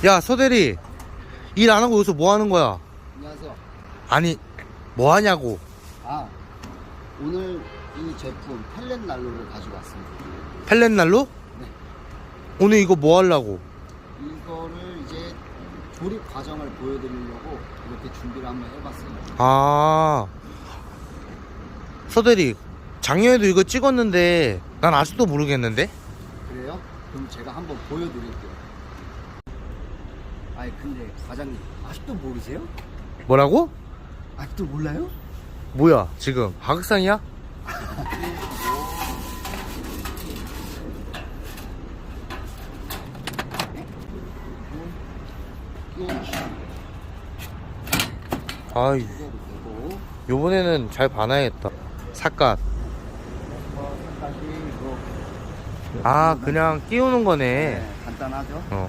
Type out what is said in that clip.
야, 서대리. 일 안 하고 여기서 뭐 하는 거야? 안녕하세요. 아니, 뭐 하냐고. 아, 오늘 이 제품 펠렛 난로를 가지고 왔습니다. 펠렛 난로? 네. 오늘 이거 뭐 하려고? 이거를 이제 조립 과정을 보여드리려고 이렇게 준비를 한번 해봤어요. 아, 서대리. 작년에도 이거 찍었는데 난 아직도 모르겠는데? 그래요? 그럼 제가 한번 보여드릴게요. 아니 근데 과장님 아직도 모르세요? 뭐라고? 아직도 몰라요? 뭐야, 지금 하극상이야? 아이, 이거도 되고 요번에는 잘 봐놔야겠다. 삿갓. 다시 이거 아, 그냥 끼우는 거네. 네, 간단하죠? 어.